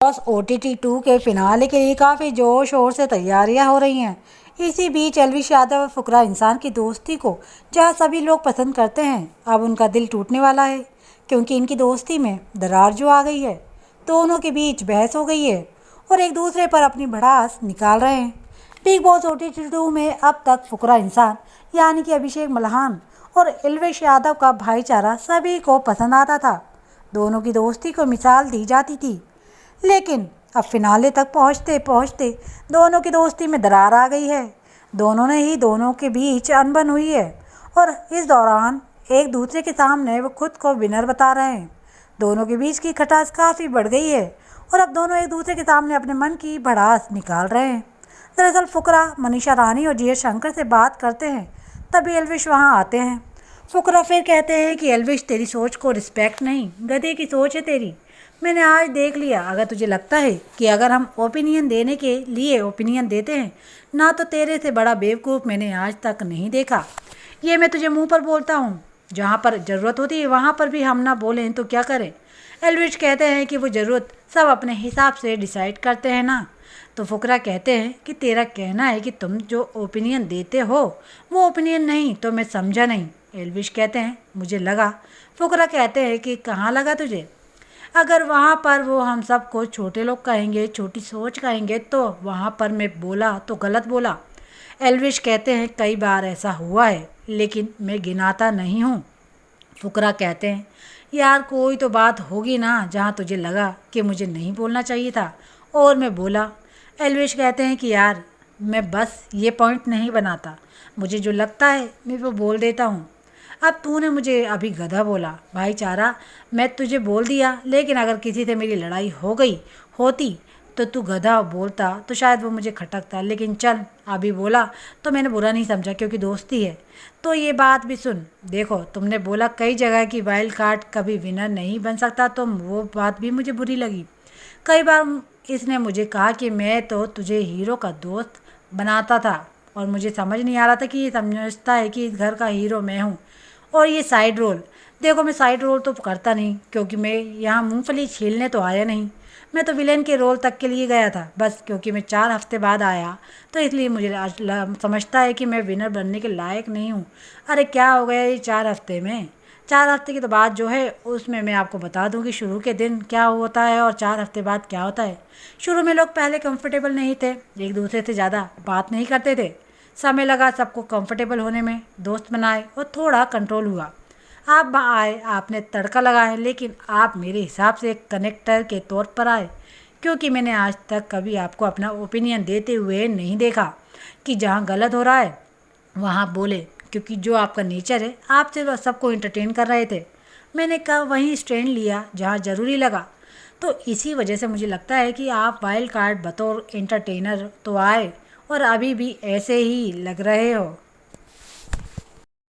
Boss OTT 2 के finale के लिए काफ़ी जोर शोर से तैयारियां हो रही हैं। इसी बीच एल्विश यादव और फुकरा इंसान की दोस्ती को जहां सभी लोग पसंद करते हैं, अब उनका दिल टूटने वाला है क्योंकि इनकी दोस्ती में दरार जो आ गई है। दोनों के बीच बहस हो गई है और एक दूसरे पर अपनी भड़ास निकाल रहे हैं। बिग बॉस OTT 2 में अब तक फुकरा इंसान यानी कि अभिषेक मल्हान और एल्विश यादव का भाईचारा सभी को पसंद आता था। दोनों की दोस्ती को मिसाल दी जाती थी, लेकिन अब फिनाले तक पहुंचते पहुंचते दोनों की दोस्ती में दरार आ गई है। दोनों के बीच अनबन हुई है और इस दौरान एक दूसरे के सामने वो खुद को विनर बता रहे हैं। दोनों के बीच की खटास काफ़ी बढ़ गई है और अब दोनों एक दूसरे के सामने अपने मन की भड़ास निकाल रहे हैं। दरअसल फुकरा मनीषा रानी और GH शंकर से बात करते हैं, तभी एल्विश वहाँ आते हैं। फुकरा फिर कहते हैं कि एल्विश, तेरी सोच को रिस्पेक्ट नहीं, गधे की सोच है तेरी। मैंने आज देख लिया, अगर तुझे लगता है कि अगर हम ओपिनियन देने के लिए ओपिनियन देते हैं ना, तो तेरे से बड़ा बेवकूफ़ मैंने आज तक नहीं देखा। ये मैं तुझे मुंह पर बोलता हूँ, जहाँ पर ज़रूरत होती है वहाँ पर भी हम ना बोलें तो क्या करें। एल्विश कहते हैं कि वो ज़रूरत सब अपने हिसाब से डिसाइड करते हैं ना। तो फुकरा कहते हैं कि तेरा कहना है कि तुम जो ओपिनियन देते हो वो ओपिनियन नहीं, तो मैं समझा नहीं। एल्विश कहते हैं मुझे लगा। फुकरा कहते हैं कि कहाँ लगा तुझे? अगर वहाँ पर वो हम सबको छोटे लोग कहेंगे, छोटी सोच कहेंगे, तो वहाँ पर मैं बोला तो गलत बोला। एल्विश कहते हैं कई बार ऐसा हुआ है, लेकिन मैं गिनाता नहीं हूँ। फुकरा कहते हैं यार, कोई तो बात होगी ना जहाँ तुझे लगा कि मुझे नहीं बोलना चाहिए था और मैं बोला। एल्विश कहते हैं कि यार, मैं बस ये पॉइंट नहीं बनाता, मुझे जो लगता है मैं वो बोल देता हूँ। अब तूने मुझे अभी गधा बोला, भाईचारा मैं तुझे बोल दिया, लेकिन अगर किसी से मेरी लड़ाई हो गई होती तो तू गधा बोलता तो शायद वो मुझे खटकता, लेकिन चल अभी बोला तो मैंने बुरा नहीं समझा क्योंकि दोस्ती है। तो ये बात भी सुन, देखो तुमने बोला कई जगह कि वाइल्ड कार्ड कभी विनर नहीं बन सकता, तो वो बात भी मुझे बुरी लगी। कई बार इसने मुझे कहा कि मैं तो तुझे हीरो का दोस्त बनाता था और मुझे समझ नहीं आ रहा था कि ये समझता है कि इस घर का हीरो मैं हूँ। और ये साइड रोल, देखो मैं साइड रोल तो करता नहीं क्योंकि मैं यहाँ मूंगफली छीलने तो आया नहीं, मैं तो विलेन के रोल तक के लिए गया था बस। क्योंकि मैं 4 हफ्ते बाद आया तो इसलिए मुझे समझता है कि मैं विनर बनने के लायक नहीं हूँ। अरे क्या हो गया ये 4 हफ्ते में? 4 हफ्ते की तो बात जो है उसमें मैं आपको बता दूं कि शुरू के दिन क्या होता है और 4 हफ्ते बाद क्या होता है। शुरू में लोग पहले कंफर्टेबल नहीं थे, एक दूसरे से ज़्यादा बात नहीं करते थे। समय लगा सबको कंफर्टेबल होने में, दोस्त बनाए और थोड़ा कंट्रोल हुआ। आप आए, आपने तड़का लगाया, लेकिन आप मेरे हिसाब से एक कनेक्टर के तौर पर आए, क्योंकि मैंने आज तक कभी आपको अपना ओपिनियन देते हुए नहीं देखा कि जहाँ गलत हो रहा है वहाँ बोले, क्योंकि जो आपका नेचर है, आप सिर्फ सबको एंटरटेन कर रहे थे। मैंने कहा वहीं स्टैंड लिया जहाँ ज़रूरी लगा। तो इसी वजह से मुझे लगता है कि आप वाइल्ड कार्ड बतौर एंटरटेनर तो आए और अभी भी ऐसे ही लग रहे हो।